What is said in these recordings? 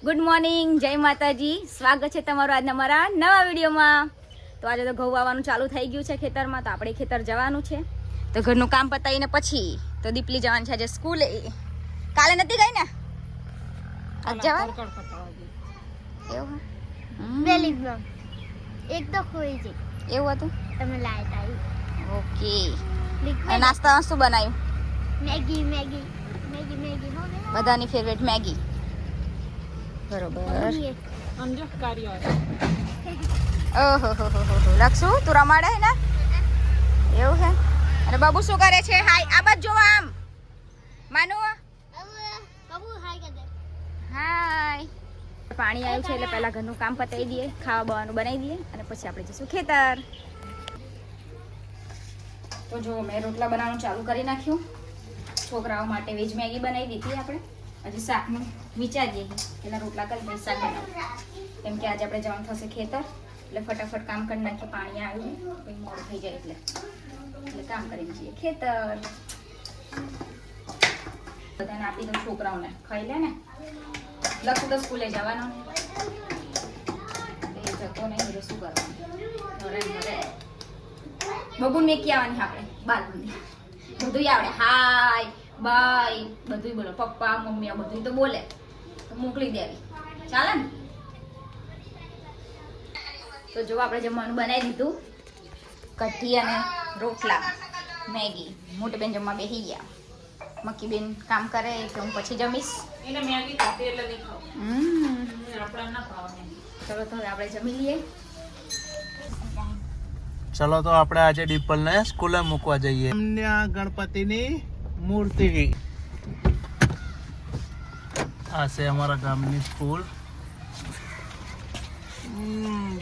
Good morning, જય માતાજી. સ્વાગત છે તમારું આજના મારા નવા વિડીયોમાં. તો આજે તો ઘઉં વાવવાનું ચાલુ થઈ ગયું છે ખેતરમાં, તો આપણે ખેતર જવાનું છે. તો ઘરનું કામ પતાવીને પછી તો દીપલી જવાનું છે આજે સ્કૂલે. કાલે નથી ગઈ ને? આજ જવાનું એવું વેલી એક તો ખોઈ છે એવું હતું. તમે લાઈટ આવી. ઓકે. અને નાસ્તામાં શું બનાવ્યું? મેગી મેગી મેગી મેગી હો ગઈ. બધાની ફેવરેટ મેગી. બરોબર. સમજો કાર્ય ઓહો હો હો હો. લક્ષુ તું રમાડે ને એવું છે. અને બાબુ શું કરે છે? હાય આ બાજુ જો આમ. માનુ બાબુ હાય કે દે. હાય. પાણી આવ્યું છે એટલે પહેલા ઘરનું કામ પતાવી દઈએ, ખાવા બાવાનું બનાવી દઈએ અને પછી આપણે જઈશું ખેતર. તો જો મેં રોટલા બનાવવાનું ચાલુ કરી નાખ્યું. છોકરાઓ માટે વેજ મેગી બનાવી દીધી આપણે. હજી શાકનું વિચારીએ પેલા રોટલા કરી પછી શાક બનાવું, કેમ કે આજે આપણે જવાનું થશે ખેતર એટલે ફટાફટ કામ કરી નાખીએ. પાણી આવ્યું પછી મોડું થઈ જાય એટલે કામ કરીને જઈએ ખેતર. બધાને આપી દઉં, છોકરાઓને ખાઈ લે ને. લખું તો સ્કૂલે જવાનો એ જતો નહીં, એટલે શું કરવાનું. બબુ મેકી આવવાની આપણે બાલમંદી બધું આવડે. હાય બાય બધું બોલો, પપ્પા મમ્મી બધું તો બોલે, તો મોકલી દેવી ચાલે ને. તો જો આપણે જમવાનું બનાવી દીધું, કઢી અને રોટલા મેગી. મોટી બેન જમવા બેસી ગયા, મક્કી બેન કામ કરે એટલે હું પછી જમીશ. એને મેગી ખાતી એટલે નહીં ખાવ. આપણા ના ખાવા. ચલો તો હવે આપણે જમી લઈએ. ચલો તો આપણે આજે ડિમ્પલને સ્કૂલે મૂકવા જઈએ. ગણપતિની મૂર્તિ. આ છે અમારા ગામની સ્કૂલ,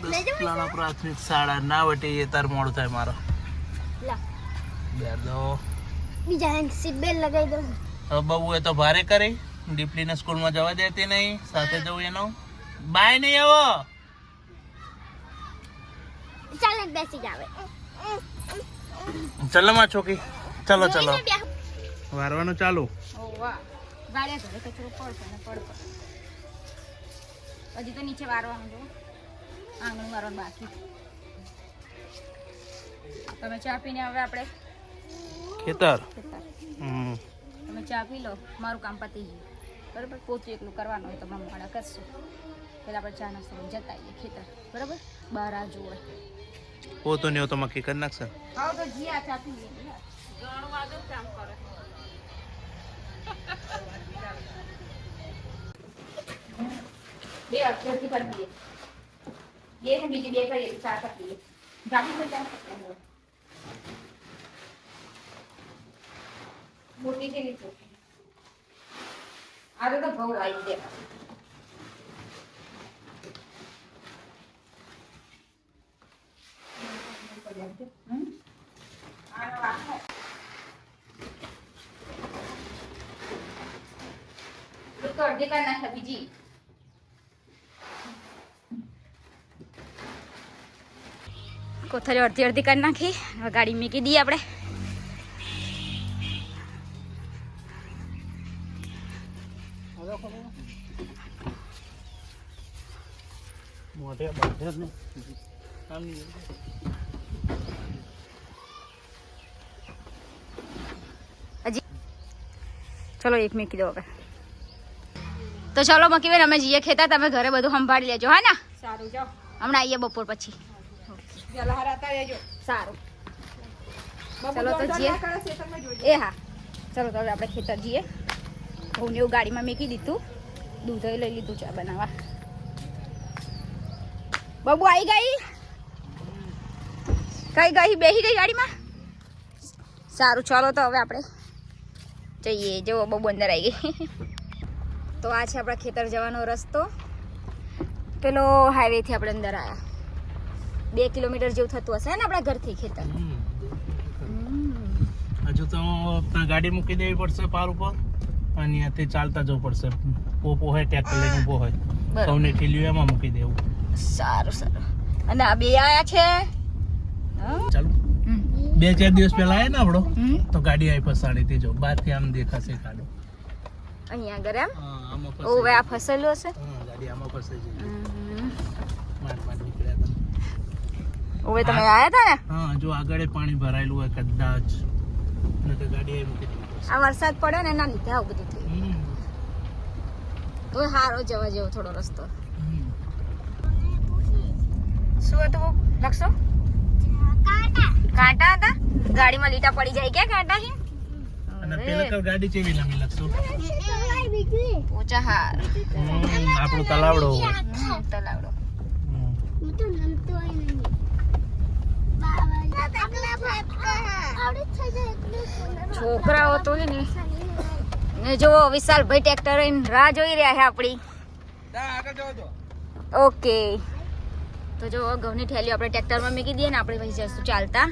દસલાણા પ્રાથમિક શાળા. ના વટી એ તાર મોડું થાય મારો. બેદો બીજા હેન્ડ સીટ બેલ્ટ લગાવી દો. હવે બહુ એ તો ભારે કરી, ડીપલીને સ્કૂલમાં જવા દેતી નહીં. સાથે જવું એનો બાય નહીં આવો. ચાલે બેસી જાવે. ચલો માં છોકી, ચલો ચલો વારવાનું ચાલુ. ઓ વાહ, ગાળ્યા ઘરે કચરો પડશે ને પડશે. હજી તો નીચે વારવાનું જો, આંગણું વારવાનું બાકી. તમે ચા પીને હવે આપણે ખેતર. તમે ચા પી લો, મારું કામ પતી ગયું બરાબર. પોતું એકલું કરવાનું હોય તો મમ્માડા કરશું. પહેલાં આપણે ચા નાસ્તો જતા આવીએ ખેતર બરાબર. બહાર આ જુઓ પોતું નહીં તો મક્કી કરી નાખશે. આવો તો જી આ ચા પીએ. ઘણું વાદળ કામ કરે. બે અક્ષરથી કરી દઈએ, બે ને બીજી બે કરીએ, ચા કરી દઈએ. ગાડી પર ચા કરી મોટી છે નહીં ચોખ્ખી. આ તો ઘઉં આવી દે. અડધી કરી નાખે બીજી. કોથળી અડધી અડધી કરી નાખી. હવે ગાડી મૂકી દઈએ આપણે. મોઢે બાંધે ને હજી ચલો એક મૂકી દો હવે. તો ચલો મકી બેન અમે જઈએ ખેતર, તમે ઘરે બધું સંભાળી લેજો હા ને. સારું જાઓ. હમણાં આવીએ બપોર પછી. જલહાર હતા રહેજો. સારું બાબુ ચલો તો દોડ જઈએ. ના કરે ખેતરમાં જોઈજો. એ હા ચલો તો હવે આપણે ખેતર જઈએ. ઘઉંને એવું ગાડીમાં મૂકી દીધું, દૂધ લઈ લીધું ચા બનાવવા. બબુ આવી ગઈ? કઈ ગઈ? બેસી ગઈ ગાડીમાં? સારું ચાલો તો હવે આપણે જઈએ. જુઓ બબુ અંદર આવી ગઈ. તો આ છે આપણા ખેતર જવાનો રસ્તો. પેલો હાઈવેથી આપણે અંદર આવ્યા. 2 કિલોમીટર જેવું થતું હશે ને આપણા ઘરથી ખેતર. હજુ તો ગાડી મૂકી દેવી પડશે પાર ઉપર, અને અહીંયાથી ચાલતા જવું પડશે. પોપો હોય ટ્રેક્ટર લઈને ઊભો હોય, સૌને ઠેલ્યું એમાં મૂકી દેવું. સારું સારું. અને આ બે આયા છે. ચાલો 2-4 દિવસ પહેલા આયા ને આપણો તો ગાડી આવી ફસાડી જો બહારથી આમ દેખાશે ગાડો અહીંયા આગળ એમ. હા આમાં ઓવે આ ફસેલું હશે. હા ગાડી આમાં ફસાઈ જઈ માંડ નીકળ્યા હતા. ઓવે તમે આયા હતા ને? હા, જો આગળ પાણી ભરાયેલું હોય કદાચ નકર ગાડી અહીં મૂકી દીધી આ વરસાદ પડ્યો ને એના લીધે આવું બધું થયું. તો હારો જવા જેવો થોડો રસ્તો. શું હતું લખશો? કાંટા હતા ગાડીમાં લીટા પડી જાય ક્યાં કાંટા છે? અને પેલા તો ગાડી ચેવી લાંબી લાગશો. ઓછા હાર આપણું તલાવડો તલાવડો. છોકરાઓ તો હે ને જો વિશાલભાઈ ટ્રેક્ટર લઈને રાહ જોઈ રહ્યા છે આપણી. ઓકે તો જો ઘઉંની થેલીઓ આપણે ટ્રેક્ટરમાં મૂકી દઈએ ને આપણે પછી જશું ચાલતા.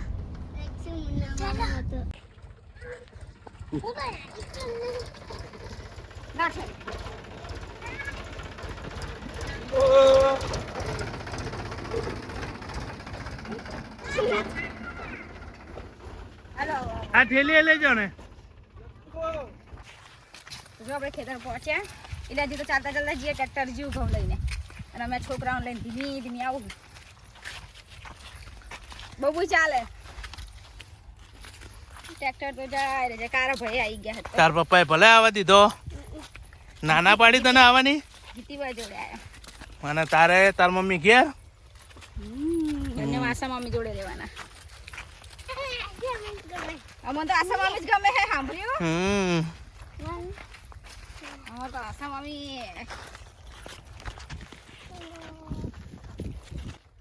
આ થેલી લેજો ને. જો આપણે ખેતર પહોંચ્યા એટલે હજી તો ચાલતા ચાલતા જઈએ ટ્રેક્ટર જેવું ઘઉં લઈને અને અમે છોકરાઓને લઈને ધીમી ધીમી આવું. બહુ ચાલે ટ્રેક્ટર તો જાય રે કારા ભાઈ આવી ગયા હતા. તાર પપ્પાએ ભલે આવવા દીધો, નાના પાડી તને આવવાની. જીતીભાઈ જોડે આવ્યા અને તારે તાર મમ્મી ઘેર. એમને આશા મમ્મી જોડે રહેવાના. અમને તો આશા મમ્મી જ ગમે હે સાંભળ્યું. અમાર તો આશા મમ્મી.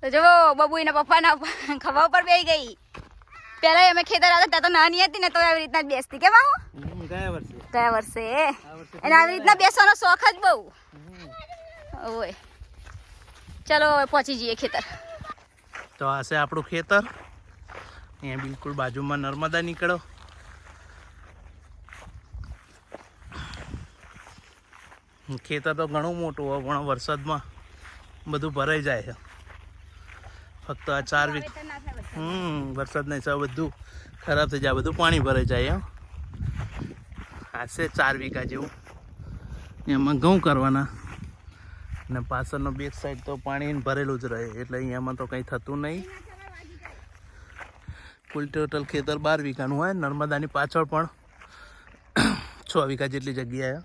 તો જો બબુ એના પપ્પાના ખભા ઉપર બેસી ગઈ. પેલા અમે ખેતર હતા ત્યાં તો નાની હતી ને તો આવી રીતના જ બેસતી. કેવા હું ગયા વર્ષે એને આવી રીતના બેસવાનો શોખ જ બહુ. ઓય ચલો હવે પહોંચી જઈએ ખેતર. તો આ છે આપણું ખેતર. અહીંયા બિલકુલ બાજુમાં નર્મદા નીકળો. ખેતર તો ઘણું મોટું હોય પણ વરસાદમાં બધું ભરાઈ જાય છે. ફક્ત આ 4 વીક વરસાદ નહીં સાહેબ બધું ખરાબ થઈ જાય, બધું પાણી ભરાઈ જાય. આ છે 4 વીઘા જેવું. એમાં ઘઉં કરવાના અને પાછળનો બેક સાઈડ તો પાણી ભરેલું જ રહે એટલે અહીંયામાં તો કંઈ થતું નહીં. કુલ ટોટલ ખેતર 12 વીઘાનું હોય. નર્મદાની પાછળ પણ 6 વીઘા જેટલી જગ્યાએ.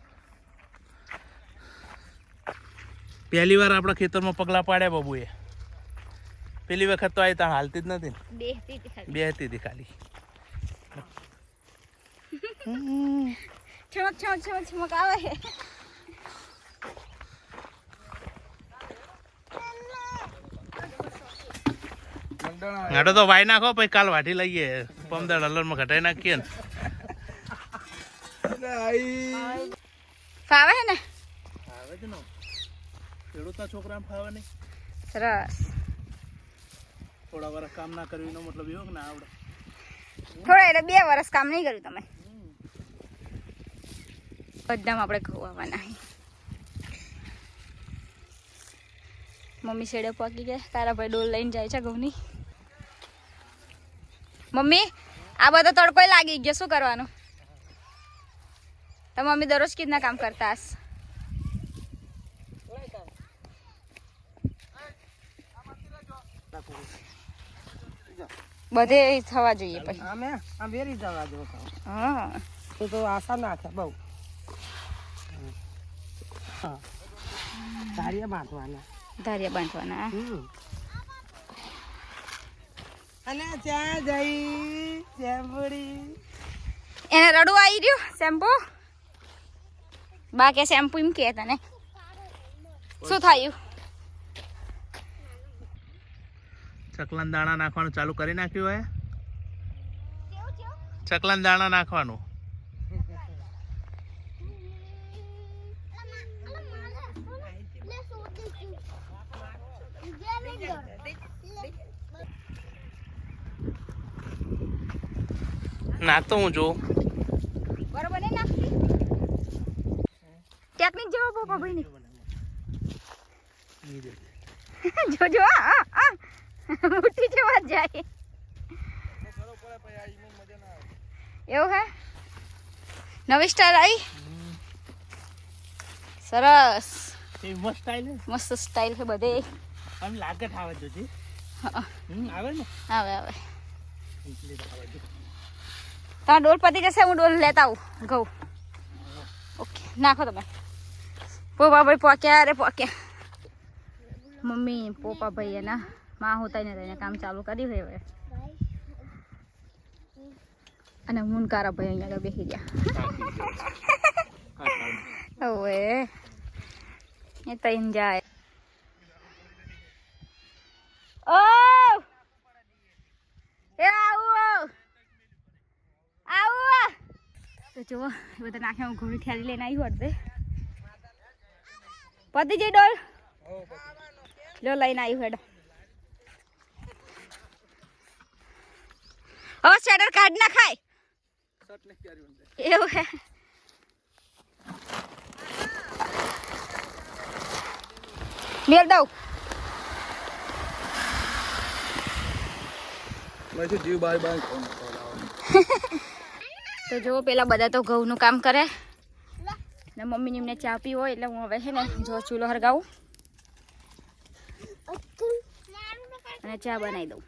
પહેલી વાર આપણા ખેતરમાં પગલા પાડ્યા બબુએ. પેલી વખત તો આ હાલતી જ નથી, બેહતી હતી ખાલી. છમક છમક છમક છમક આવે છે. હાડો તો વાઈ નાખો પછી કાલ વાટી લઈએ. 15 ડોલરમાં ઘટાઈ નાખીએ ને. ફાવે છે ને? ફાવે જ ને, ખેડૂતના છોકરા ફાવે નહીં. સરસ. થોડા વર્ષ કામ ના કરવું એનો મતલબ એવો કે ના આવડે. થોડા એટલે 2 વર્ષ કામ નહીં કર્યું તમે. બધામાં આપણે ખવાવાના. મમ્મી શેડે પહોંચી ગયા. તારા ભાઈ ડોલ લઈને જાય છે ઘઉંની. મમ્મી આ બધો તડકો લાગી ગયો, શું કરવાનું? તો મમ્મી દરરોજ કિતના કામ કરતા હશે? બધે થવા જોઈએ પછી. આ વેરી જવા દો. હા તો આશા નાખે બહુ. ધારિયા બાંધવાના. ધારિયા બાંધવાના. અને ત્યાં જઈ શેમ્પુડી એને રડું આવી રહ્યું. શેમ્પુ બા કે શેમ્પુ એમ કે તને શું થયું? ચકલાના દાણા નાખવાનું ચાલુ કરી નાખ્યું હોય. ચકલાના દાણા નાખવાનું. નાખતો હું જોઉં. બરોબર નહીં નાખતી. ટેકનિક જેવો પપ્પા ભાઈ જોજો. મોટી જેવા જાય એવું હે. નવી સ્ટાઇલ આવી સરસ. એ મસ્ત સ્ટાઈલ હે મસ્ત સ્ટાઇલ છે બધે. આમ લાગત આવે જોજી હા, આવે ને આવે આવે. એટલે જ આવે જો તમારો ડોલ પતી જશે, હું ડોલ લેતા આવું ઘઉં. ઓકે, નાખો તમે. પોપા ભાઈ પોક્યા, અરે પોક્યા. મમ્મી પોપા ભાઈ એના માં હોતા ને એને કામ ચાલુ કર્યું હવે. અને મુનકારા ભાઈ અહીંયા આગળ બેસી ગયા. હવે એ તૈન જાય. ઓ એ આવું આવું. તો જુઓ બધા નાખે હું ઘોડી ઠેલી લઈને આવી હોત. પતી જઈ ડોલ લો લઈને આવી હેડ. હવે સ્વેટર કાઢ ના ખાય એવું હે. મેલ દઉં તો જો પેલા બધા તો ઘઉંનું કામ કરે ને મમ્મીની એમને ચા પી હોય એટલે હું હવે છે ને જો ચૂલો હરગાવું અને ચા બનાવી દઉં.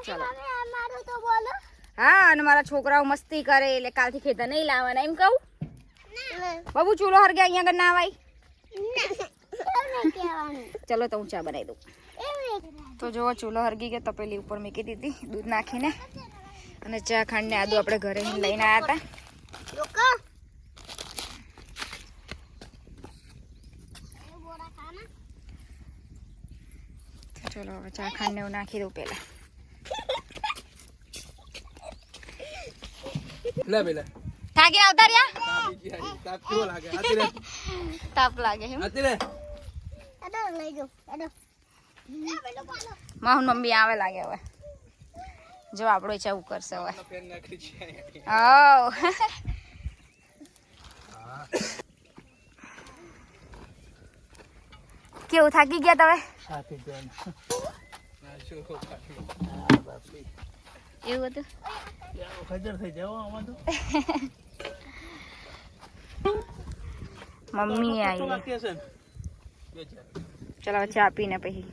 ચાલો હા, અને મારા છોકરાઓ મસ્તી કરે એટલે કાલથી ખેતર નહીં લાવવાના એમ કહું. બાબુ ચૂલો હરગે અહીંયા આગળ ના આવાય. ચલો તો હું ચા બનાવી દઉં. તો જો ચૂલો હરગી ગયો તપેલી ઉપર મૂકી દીધી દૂધ નાખીને અને ચા ખાંડ ને આદુ આપણે ઘરે લઈને આવ્યા હતા. ચલો હવે ચા ખાંડ ને એવું નાખી દઉં પેલા. થાકી આવતા રહ્યા તાપ લાગે એમ. માહુન મમ્મી આવે લાગે હવે. જો આપણો ચા કરશે હવે. કેવું થાકી ગયા તમે? એવું હતું મમ્મી આવી. ચલો ચા પીને પછી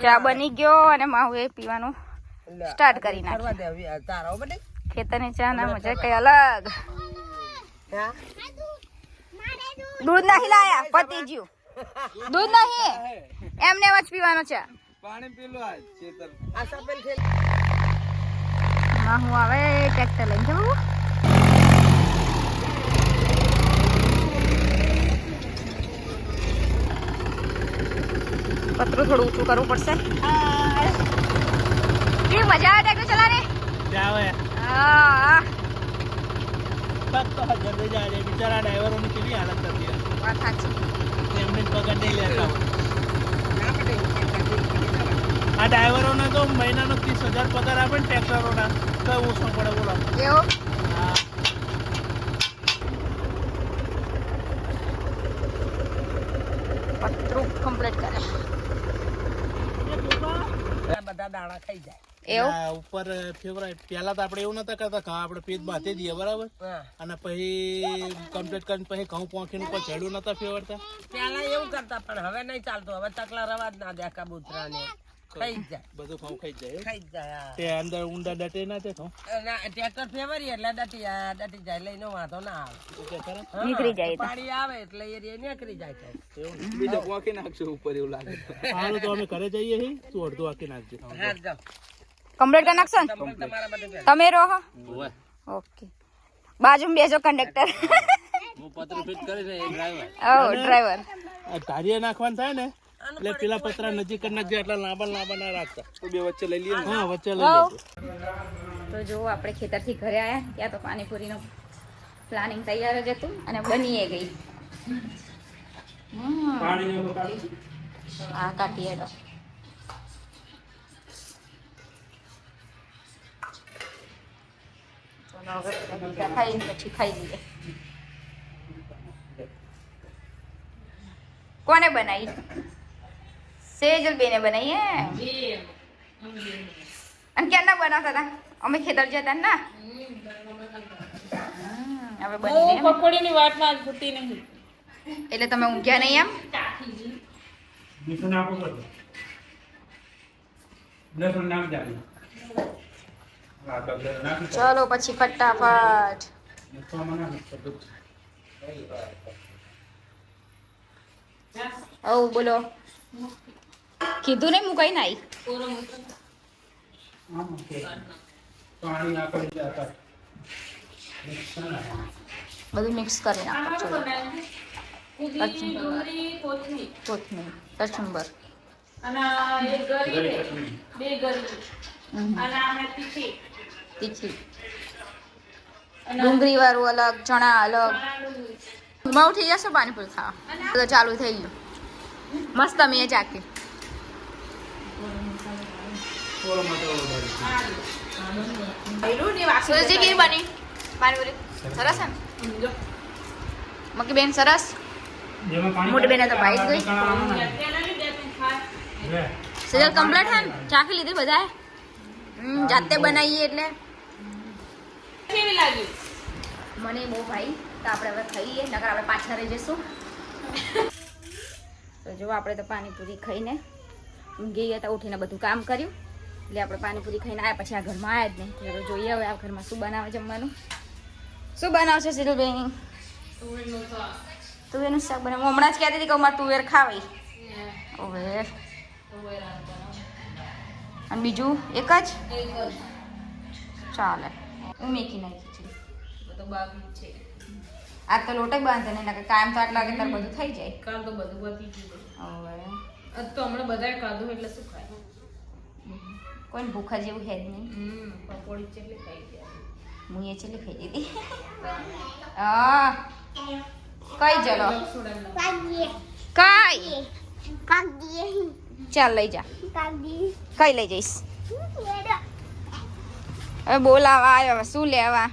ચા બની ગયો અને માહુ એ પીવાનું સ્ટાર્ટ કરી નાખ્યું. ખેતરની ચા ના મજા કઈ અલગ. દૂધ નહીં લાયા, પતી ગયું. દૂધ નહીં, એમને જ પીવાનો ચા. માહુ આવે ટ્રેક્ટર લઈને જવું. પતરું થોડું ઊંચું કરવું પડશે. કેવી મજા આવે ટ્રેક્ટર ચલાવવાની? હા, બિચારા ડ્રાઈવરોની કેવી હાલત થતી વાત સાચી. એમને પગાર નહીં લેતા હોય. આ ડ્રાઈવરોને તો મહિનાનો 30,000 પગાર આપે ને ટ્રેક્ટરોના તો ઓછો પડે બોલો. એવું પતરું કમ્પ્લીટ કરે બધા દાણા ખાઈ જાય. એવું ઉપર ફેવરાઈટ પેલા તો આપણે એવું નતા કરતા ઘઉં આપણે પેટ બાંધી દઈએ બરાબર અને પછી કમ્પ્લીટ કરીને પછી ઘઉં પોંખીને ઉપર ઝેડું નતા ફેવરતા. પેલા એવું કરતા પણ હવે નહીં ચાલતું. હવે તકલા રવા જ ના દે કબૂતરા ને ખાઈ જ જાય. બધું ઘઉં ખાઈ જાય. ખાઈ જ જાય. તે અંદર ઊંડા ડટે ના તે ઘઉં ટ્રેક્ટર ફેવરી એટલે ડટી જાય લઈને વાંધો ના આવે. નીકળી જાય તો. પાણી આવે એટલે એ નીકળી જાય છે. બીજા પોંખી નાખશું ઉપર એવું લાગે. હારું તો અમે ઘરે જઈએ છીએ તું અડધું આખી નાખજો. હા જાઓ કમ્પ્લીટ કરી નાખશો ને? તમારા બધે તમે રહો. ઓકે, બાજુમાં બેસો કંડક્ટર. હું પતરું ફિટ કરી છે એક ડ્રાઈવર. ઓ ડ્રાઈવર ધારીએ નાખવાનું થાય ને એટલે પેલા પતરા નજીક જ નાખજો એટલે લાંબા ના રાખતા. તો બે વચ્ચે લઈ લઈએ. હા વચ્ચે લઈ લેજો. તો જો આપણે ખેતરથી ઘરે આવ્યા ત્યાં તો પાણીપુરીનું પ્લાનિંગ તૈયાર જ હતું અને બનીએ ગઈ. હા કાઢીએ તો ખાઈને પછી ખાઈ લઈએ. કોને બનાવી? સેજલ બેને બનાવી હે. અને ક્યાં ના બનાવતા હતા? અમે ખેતર જતા ને ના. હવે બની પકોડીની વાત ના ભૂતી નહીં. એટલે તમે ઊંઘ્યા નહીં એમ? મીઠું નાખવું પડે. લસણ નાખ જાડી. હા તો નાખી ચલો પછી ફટાફટ. મીઠામાં નાખી બધું. ઓ બોલો. કીધું નહીં હું કઈ ના આવી. આમ ઓકે. પાણી નાખી દેતા. બધું મિક્સ કરી નાખો. ચલો કોથમીર, કચુંબર, તીખી, ડુંગળી વાળું અલગ, ચણા અલગ. બહુ થઈ જશે પાણીપુરી ખાવા તો ચાલુ થઈ ગયું. મસ્ત મેં ચાખી. સુરજી કેવી બની પાણીપુરી? સરસ ને મકી બેન? સરસ. મોટી બેન તો ભાઈ જ ગઈ. સિરિયલ કમ્પ્લીટ હે ને? ચાખી લીધી બધાએ? જાતે બનાવીએ એટલે કેવી લાગી? મને બહુ ભાઈ. તો આપણે હવે ખાઈએ, નકર આપણે પાછા રહી જઈશું. તો જો આપણે તો પાણીપુરી ખાઈને ઊંઘી ગયા હતા, ઉઠીને બધું કામ કર્યું. એટલે આપણે પાણીપુરી ખાઈને આવ્યા, પછી આ ઘરમાં આવ્યા જ નહીં. એટલે જોઈએ હવે આ ઘરમાં શું બનાવે જમવાનું. શું બનાવશે સિરુલબેન? તુવેરનું શાક બનાવ. હું હમણાં જ કહેતી હતી કે અમારે તુવેર ખાવી. ઓવે. અને બીજું એક જ ચાલે. હું મેકી નાખી છું. આ તો લોટ બાંધે નહીં, નકર કાયમ તો આટલા વાગે તાર બધું થઈ જાય. કાલ તો બધું પતી ગયું. ઓવે. આજ તો હમણાં બધાએ ખાધું એટલે શું ખાય? કોઈ ભૂખા જેવું હે જ નહીં. પકોડી ચેટલી ખાઈ ગયા. હું એ છેલ્લી ખાઈ દીધી. હા કઈ ચલો કઈ ચાલ લઈ જા. કઈ લઈ જઈશ? હવે બોલાવા આવ્યો, હવે શું લેવા?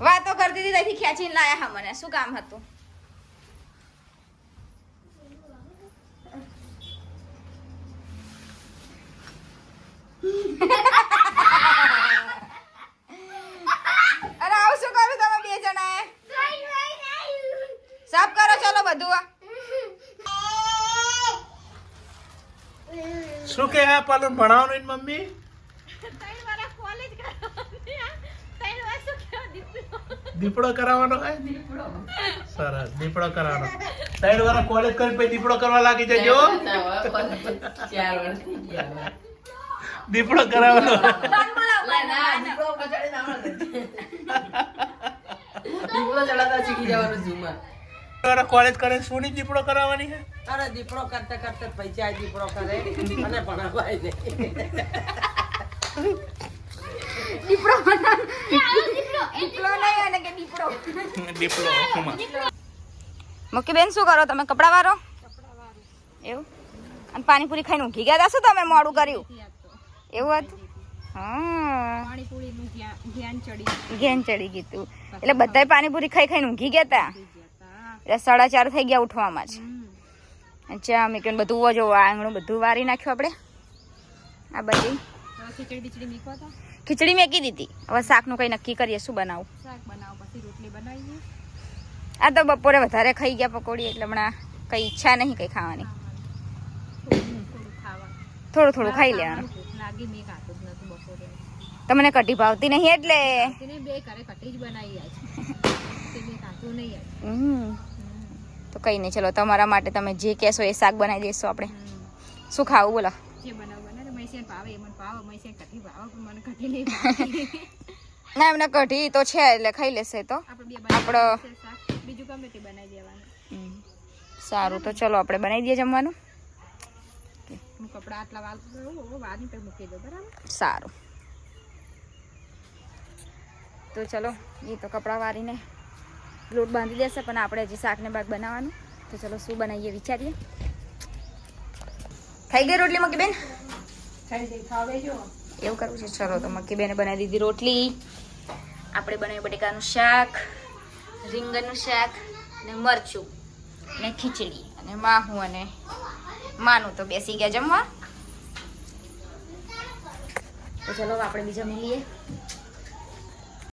વાતો કરતી હતી ત્યાંથી ખેંચીને લાયા હા મને. શું કામ હતું? અરે આવું શું કર્યું તમે બે જણાએ? સાફ કરો ચલો બધું. શું કે આ પાલન ભણાવવાનું મમ્મી? દીપડો કરાવવાનો હે? સરસ, દીપડો કરાવવાનો. 3 વાર કોલેજ કરી પછી દીપડો કરવા લાગી જજો. 4 વર્ષ થઈ ગયા. દીપડો કરાવવાનો. દીપડો ચડાવતા શીખી જવાનું ઝૂમર. કોલેજ કરે શું ની દીપડો કરાવવાની છે? અરે દીપડો કરતા કરતા પૈસા દીપડો કરે અને ભણાવાય નહીં. દીપડો નહીં અને કે દીપડો. દીપડો. મુક્કી બેન શું કરો તમે? કપડા વારો એવું? અને પાણીપુરી ખાઈને ઊંઘી ગયા હતા? શું તમે મોડું કર્યું? એવું હતું? હા ઘેન ચડી ગયું તું. એટલે બધાય પાણીપુરી ખાઈ ખાઈને ઊંઘી ગયા હતા. એટલે 4:30 થઈ ગયા ઉઠવામાં જ. અચ્છા મેં કહ્યું બધું જો આંગણું બધું વારી નાખ્યું આપણે. આ બધી ખીચડી મેકી દીધી. હવે શાકનું કંઈ નક્કી કરીએ શું બનાવું. આ તો બપોરે વધારે ખાઈ ગયા પકોડી, એટલે હમણાં કંઈ ઈચ્છા નહીં કંઈ ખાવાની. થોડું થોડું ખાઈ લેવાનું. તમને કઢી ભાવતી નહીં એટલે તો કઈ નહીં. ચલો તમારા માટે તમે જે કહેશો એ શાક બનાવી દઈશું આપણે. શું ખાવું બોલો? ના એમને કઢી તો છે એટલે ખાઈ લેશે. તો આપણે સારું તો ચલો આપણે બનાવી દઈએ જમવાનું. સારું તો ચલો એ તો કપડાં વારીને લોટ બાંધી દેશે, પણ આપણે હજી શાકને બાગ બનાવવાનું. તો ચલો શું બનાવીએ વિચારીએ. થઈ ગઈ રોટલી મક્કી બેન? એવું કરવું છે? ચલો તો મક્કી બેને બનાવી દીધી રોટલી. આપણે બનાવ્યું બટેકાનું શાક, રીંગણનું શાક ને મરચું ને ખીચડી. અને માહું અને માનું તો બેસી ગયા જમવા. તો ચલો આપણે બીજા મળીએ.